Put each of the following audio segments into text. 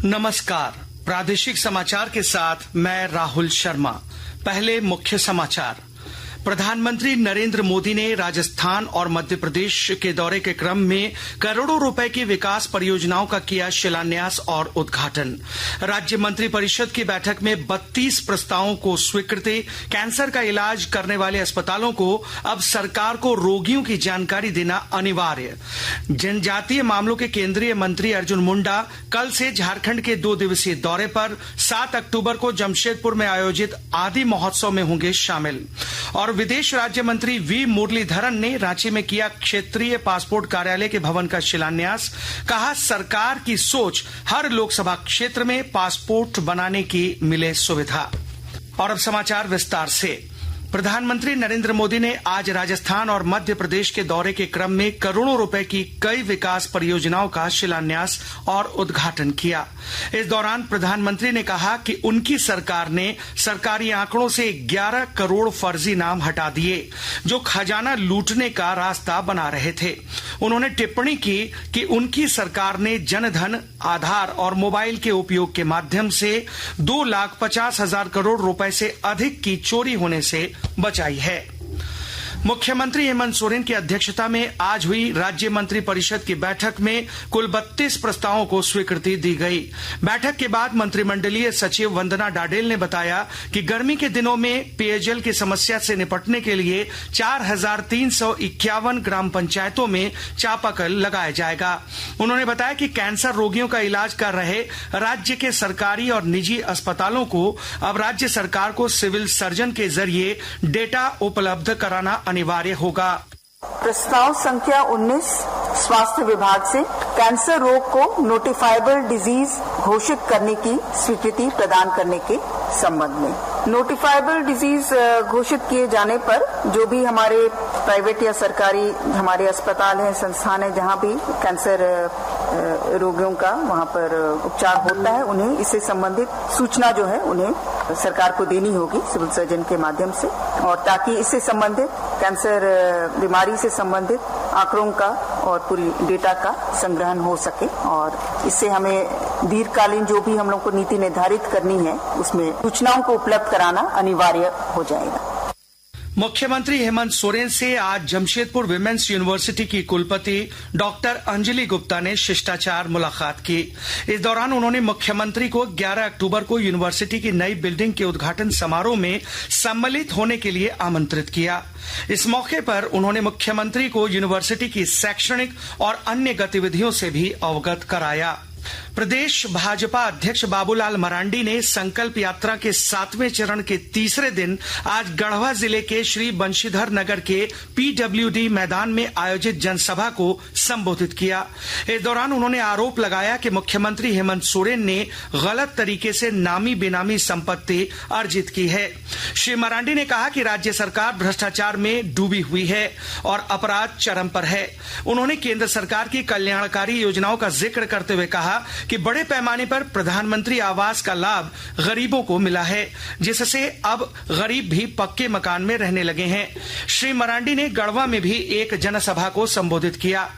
नमस्कार, प्रादेशिक समाचार के साथ मैं राहुल शर्मा। पहले मुख्य समाचार। प्रधानमंत्री नरेंद्र मोदी ने राजस्थान और मध्य प्रदेश के दौरे के क्रम में करोड़ों रुपए की विकास परियोजनाओं का किया शिलान्यास और उद्घाटन। राज्य मंत्री परिषद की बैठक में 32 प्रस्तावों को स्वीकृति। कैंसर का इलाज करने वाले अस्पतालों को अब सरकार को रोगियों की जानकारी देना अनिवार्य। जनजातीय मामलों के केंद्रीय मंत्री अर्जुन मुंडा कल से झारखंड के 2 दिवसीय दौरे पर 7 अक्टूबर को जमशेदपुर में आयोजित आदि महोत्सव में होंगे शामिल। और विदेश राज्य मंत्री वी मुरलीधरन ने रांची में किया क्षेत्रीय पासपोर्ट कार्यालय के भवन का शिलान्यास। कहा, सरकार की सोच हर लोकसभा क्षेत्र में पासपोर्ट बनाने की मिले सुविधा। और अब समाचार विस्तार से। प्रधानमंत्री नरेंद्र मोदी ने आज राजस्थान और मध्य प्रदेश के दौरे के क्रम में करोड़ों रुपए की कई विकास परियोजनाओं का शिलान्यास और उद्घाटन किया। इस दौरान प्रधानमंत्री ने कहा कि उनकी सरकार ने सरकारी आंकड़ों से 11 करोड़ फर्जी नाम हटा दिए जो खजाना लूटने का रास्ता बना रहे थे। उन्होंने टिप्पणी की कि उनकी सरकार ने जनधन, आधार और मोबाइल के उपयोग के माध्यम से 2,50,000 करोड़ रुपए से अधिक की चोरी होने से बचाई है। मुख्यमंत्री हेमंत सोरेन की अध्यक्षता में आज हुई राज्य मंत्री परिषद की बैठक में कुल 32 प्रस्तावों को स्वीकृति दी गई। बैठक के बाद मंत्रिमंडलीय सचिव वंदना डाडेल ने बताया कि गर्मी के दिनों में पेयजल की समस्या से निपटने के लिए 4,351 ग्राम पंचायतों में चापाकल लगाया जाएगा। उन्होंने बताया कि कैंसर रोगियों का इलाज कर रहे राज्य के सरकारी और निजी अस्पतालों को अब राज्य सरकार को सिविल सर्जन के जरिए डेटा उपलब्ध कराना अनिवार्य होगा। प्रस्ताव संख्या 19 स्वास्थ्य विभाग से कैंसर रोग को नोटिफाइबल डिजीज घोषित करने की स्वीकृति प्रदान करने के संबंध में। नोटिफाइबल डिजीज घोषित किए जाने पर जो भी हमारे प्राइवेट या सरकारी हमारे अस्पताल हैं, संस्थान है, जहां भी कैंसर रोगियों का वहां पर उपचार होता है, उन्हें इससे संबंधित सूचना जो है उन्हें सरकार को देनी होगी सिविल सर्जन के माध्यम से, और ताकि इससे संबंधित कैंसर बीमारी से संबंधित आंकड़ों का और पूरी डेटा का संग्रहण हो सके। और इससे हमें दीर्घकालीन जो भी हम लोग को नीति निर्धारित करनी है उसमें सूचनाओं को उपलब्ध कराना अनिवार्य हो जाएगा। मुख्यमंत्री हेमंत सोरेन से आज जमशेदपुर विमेंस यूनिवर्सिटी की कुलपति डॉक्टर अंजलि गुप्ता ने शिष्टाचार मुलाकात की। इस दौरान उन्होंने मुख्यमंत्री को 11 अक्टूबर को यूनिवर्सिटी की नई बिल्डिंग के उद्घाटन समारोह में सम्मिलित होने के लिए आमंत्रित किया। इस मौके पर उन्होंने मुख्यमंत्री को यूनिवर्सिटी की शैक्षणिक और अन्य गतिविधियों से भी अवगत कराया। प्रदेश भाजपा अध्यक्ष बाबूलाल मरांडी ने संकल्प यात्रा के 7वें चरण के तीसरे दिन आज गढ़वा जिले के श्री बंशीधर नगर के PWD मैदान में आयोजित जनसभा को संबोधित किया। इस दौरान उन्होंने आरोप लगाया कि मुख्यमंत्री हेमंत सोरेन ने गलत तरीके से नामी बेनामी संपत्ति अर्जित की है। श्री मरांडी ने कहा कि राज्य सरकार भ्रष्टाचार में डूबी हुई है और अपराध चरम पर है। उन्होंने केंद्र सरकार की कल्याणकारी योजनाओं का जिक्र करते हुए कहा कि बड़े पैमाने पर प्रधानमंत्री आवास का लाभ गरीबों को मिला है, जिससे अब गरीब भी पक्के मकान में रहने लगे हैं। श्री मरांडी ने गढ़वा में भी एक जनसभा को संबोधित किया।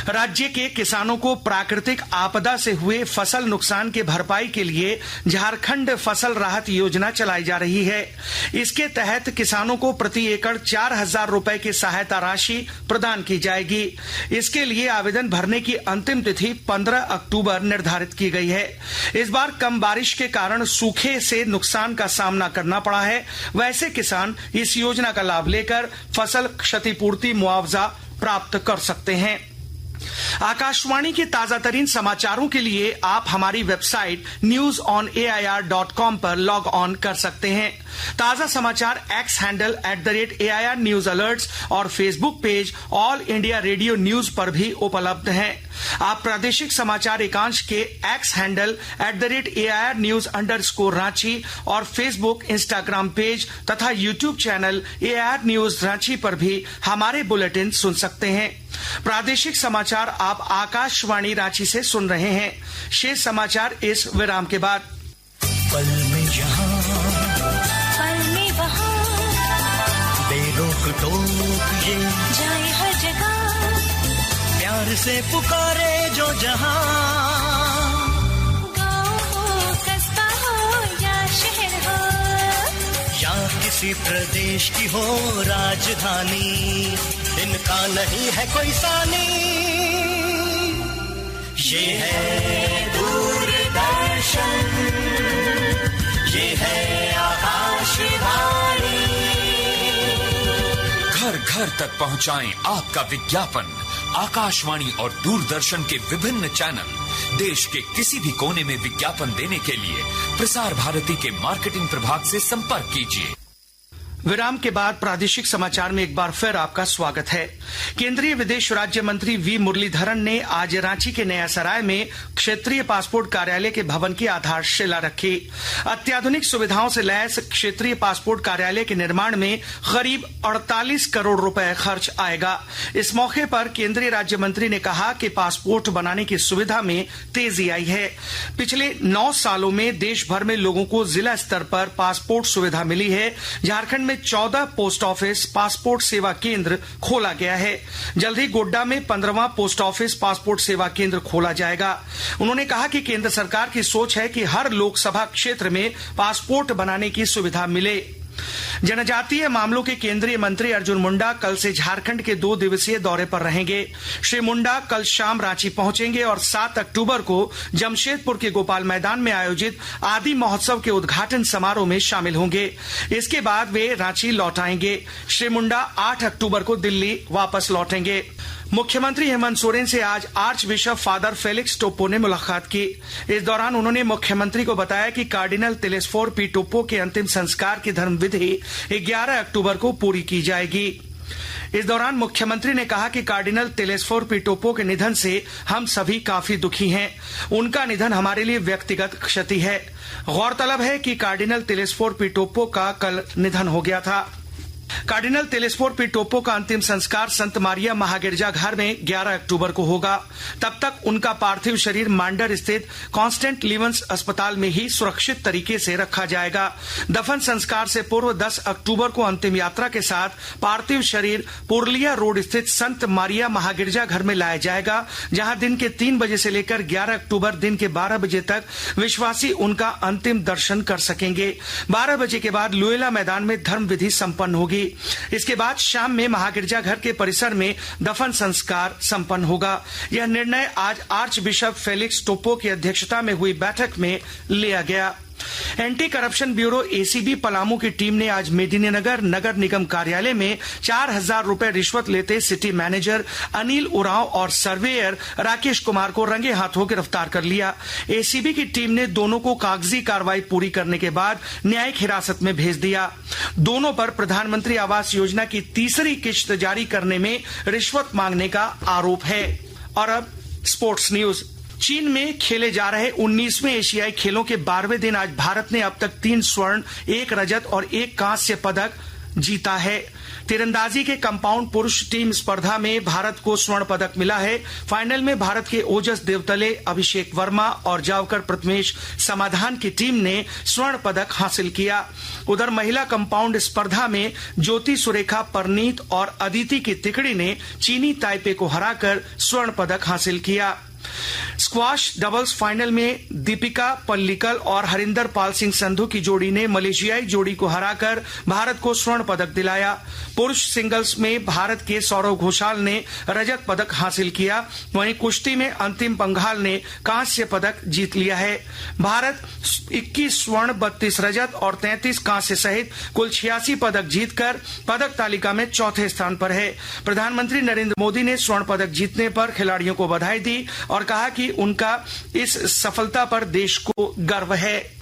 राज्य के किसानों को प्राकृतिक आपदा से हुए फसल नुकसान के भरपाई के लिए झारखंड फसल राहत योजना चलाई जा रही है। इसके तहत किसानों को प्रति एकड़ 4,000 रुपए की सहायता राशि प्रदान की जाएगी। इसके लिए आवेदन भरने की अंतिम तिथि 15 अक्टूबर निर्धारित की गई है। इस बार कम बारिश के कारण सूखे से नुकसान का सामना करना पड़ा है। वैसे किसान इस योजना का लाभ लेकर फसल क्षतिपूर्ति मुआवजा प्राप्त कर सकते हैं। आकाशवाणी के ताजा तरीन समाचारों के लिए आप हमारी वेबसाइट newsonair.com पर लॉग ऑन कर सकते हैं। ताजा समाचार x handle @AIR News Alerts और Facebook page all India radio news पर भी उपलब्ध हैं। आप प्रादेशिक समाचार एकांश के x handle @AIR News _Ranchi और फेसबुक, इंस्टाग्राम पेज तथा YouTube channel AIR News Ranchi पर भी हमारे बुलेटिन सुन सकते हैं। प्रादेशिक समाचार आप आकाशवाणी रांची से सुन रहे हैं। शेष समाचार इस विराम के बाद। पल में जहां, पल में वहां, बेरोक टोक ये जाए हर जगह, प्यार से पुकारे जो जहां, गाँव किसी प्रदेश की हो राजधानी, इनका नहीं है कोई सानी। ये है दूरदर्शन, ये है आकाशवाणी। घर घर तक पहुंचाएं आपका विज्ञापन। आकाशवाणी और दूरदर्शन के विभिन्न चैनल, देश के किसी भी कोने में विज्ञापन देने के लिए प्रसार भारती के मार्केटिंग प्रभाग से संपर्क कीजिए। विराम के बाद प्रादेशिक समाचार में एक बार फिर आपका स्वागत है। केंद्रीय विदेश राज्य मंत्री वी मुरलीधरन ने आज रांची के नया सराय में क्षेत्रीय पासपोर्ट कार्यालय के भवन की आधारशिला रखी। अत्याधुनिक सुविधाओं से लैस क्षेत्रीय पासपोर्ट कार्यालय के निर्माण में करीब 48 करोड़ रुपए खर्च आएगा। इस मौके पर केंद्रीय राज्य मंत्री ने कहा कि पासपोर्ट बनाने की सुविधा में तेजी आई है। पिछले 9 सालों में देश भर में लोगों को जिला स्तर पर पासपोर्ट सुविधा मिली है। झारखंड में 14 पोस्ट ऑफिस पासपोर्ट सेवा केंद्र खोला गया है। जल्द ही गोड्डा में 15वां पोस्ट ऑफिस पासपोर्ट सेवा केंद्र खोला जाएगा। उन्होंने कहा कि केंद्र सरकार की सोच है कि हर लोकसभा क्षेत्र में पासपोर्ट बनाने की सुविधा मिले। जनजातीय मामलों के केंद्रीय मंत्री अर्जुन मुंडा कल से झारखंड के 2 दिवसीय दौरे पर रहेंगे। श्री मुंडा कल शाम रांची पहुंचेंगे और 7 अक्टूबर को जमशेदपुर के गोपाल मैदान में आयोजित आदि महोत्सव के उद्घाटन समारोह में शामिल होंगे। इसके बाद वे रांची लौट आएंगे। श्री मुंडा 8 अक्टूबर को दिल्ली वापस लौटेंगे। मुख्यमंत्री हेमंत सोरेन से आज arch bishop father Felix Toppo ने मुलाकात की। इस दौरान उन्होंने मुख्यमंत्री को बताया कि कार्डिनल तिलेस्फोर पी टोप्पो के अंतिम संस्कार की धर्म विधि 11 अक्टूबर को पूरी की जाएगी। इस दौरान मुख्यमंत्री ने कहा कि कार्डिनल तिलेस्फोर पी टोप्पो के निधन से हम सभी काफी दुखी हैं। उनका निधन हमारे लिए व्यक्तिगत क्षति है। गौरतलब है कि कार्डिनल तिलेस्फोर पी टोप्पो का कल निधन हो गया था। कार्डिनल तिलेस्फोर पी टोप्पो का अंतिम संस्कार संत मारिया महागिरजा घर में 11 अक्टूबर को होगा। तब तक उनका पार्थिव शरीर मांडर स्थित कॉन्स्टेंट लिवंस अस्पताल में ही सुरक्षित तरीके से रखा जाएगा। दफन संस्कार से पूर्व 10 अक्टूबर को अंतिम यात्रा के साथ पार्थिव शरीर पुरलिया रोड स्थित संत मारिया महागिरजा घर में लाया जाएगा, जहां दिन के 3 बजे से लेकर 11 अक्टूबर दिन के 12 बजे तक विश्वासी उनका अंतिम दर्शन कर सकेंगे। 12 बजे के बाद लुएला मैदान में धर्म विधि संपन्न होगी। इसके बाद शाम में महागिरजा घर के परिसर में दफन संस्कार संपन्न होगा। यह निर्णय आज आर्च बिशप फेलिक्स टोप्पो की अध्यक्षता में हुई बैठक में लिया गया। Anti corruption bureau ACB Palamu की टीम ने आज मेदिनीनगर नगर निगम कार्यालय में 4,000 रुपए रिश्वत लेते सिटी मैनेजर अनिल उरांव और सर्वेयर राकेश कुमार को रंगे हाथों गिरफ्तार कर लिया। एसीबी की टीम ने दोनों को कागजी कार्रवाई पूरी करने के बाद न्यायिक हिरासत में भेज दिया। दोनों पर प्रधानमंत्री आवास योजना की तीसरी किश्त जारी करने में रिश्वत मांगने का आरोप है। और अब स्पोर्ट्स न्यूज। चीन में खेले जा रहे 19वें एशियाई खेलों के 12वें दिन आज भारत ने अब तक 3 स्वर्ण, 1 रजत और 1 कांस्य पदक जीता है। तीरंदाजी के कंपाउंड पुरुष टीम स्पर्धा में भारत को स्वर्ण पदक मिला है। फाइनल में भारत के ओजस देवतले, अभिषेक वर्मा और जावकर प्रथमेश समाधान की टीम ने स्वर्ण पदक हासिल किया। उधर महिला कंपाउंड स्पर्धा में ज्योति सुरेखा परनीत और अदिति की तिकड़ी ने चीनी ताइपे को हराकर स्वर्ण पदक हासिल किया। स्क्वाश डबल्स फाइनल में दीपिका पल्लिकल और हरिंदर पाल सिंह संधू की जोड़ी ने मलेशियाई जोड़ी को हराकर भारत को स्वर्ण पदक दिलाया। पुरुष सिंगल्स में भारत के सौरव घोषाल ने रजत पदक हासिल किया। वहीं कुश्ती में अंतिम पंघाल ने कांस्य पदक जीत लिया है। भारत 21 स्वर्ण, 32 रजत और 33 कांस्य सहित कुल 86 पदक जीतकर पदक तालिका में चौथे स्थान पर है। प्रधानमंत्री नरेंद्र मोदी ने स्वर्ण पदक जीतने पर खिलाड़ियों को बधाई दी और कहा कि उनका इस सफलता पर देश को गर्व है।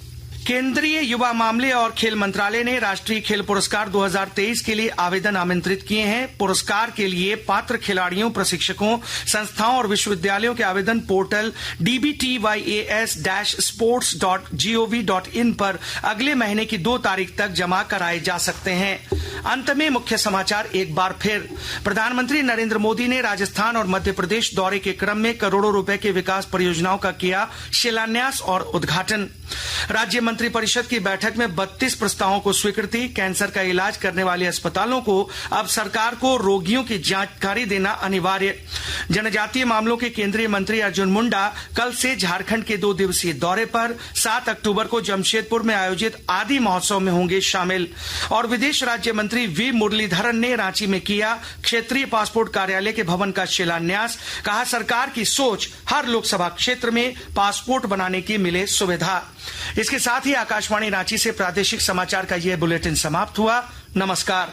केंद्रीय युवा मामले और खेल मंत्रालय ने राष्ट्रीय खेल पुरस्कार 2023 के लिए आवेदन आमंत्रित किए हैं। पुरस्कार के लिए पात्र खिलाड़ियों, प्रशिक्षकों, संस्थाओं और विश्वविद्यालयों के आवेदन पोर्टल dbtyas-sports.gov.in पर अगले महीने की 2 तारीख तक जमा कराए जा सकते हैं। अंत में मुख्य समाचार एक बार फिर। प्रधानमंत्री नरेंद्र मोदी ने राजस्थान और मध्य प्रदेश दौरे के क्रम में करोड़ों रुपए के विकास परियोजनाओं का किया शिलान्यास और उद्घाटन। राज्य मंत्रिपरिषद की बैठक में 32 प्रस्तावों को स्वीकृति। कैंसर का इलाज करने वाले अस्पतालों को अब सरकार को रोगियों की जानकारी देना अनिवार्य। जनजातीय मामलों के केंद्रीय मंत्री अर्जुन मुंडा कल से झारखंड के 2 दिवसीय दौरे पर 7 अक्टूबर को जमशेदपुर में आयोजित आदि महोत्सव में होंगे शामिल। और विदेश राज्य मंत्री वी मुरलीधरन ने रांची में किया क्षेत्रीय पासपोर्ट कार्यालय के भवन का शिलान्यास। कहा, सरकार की सोच हर लोकसभा क्षेत्र में पासपोर्ट बनाने की मिले सुविधा। इसके साथ ही आकाशवाणी रांची से प्रादेशिक समाचार का यह बुलेटिन समाप्त हुआ। नमस्कार।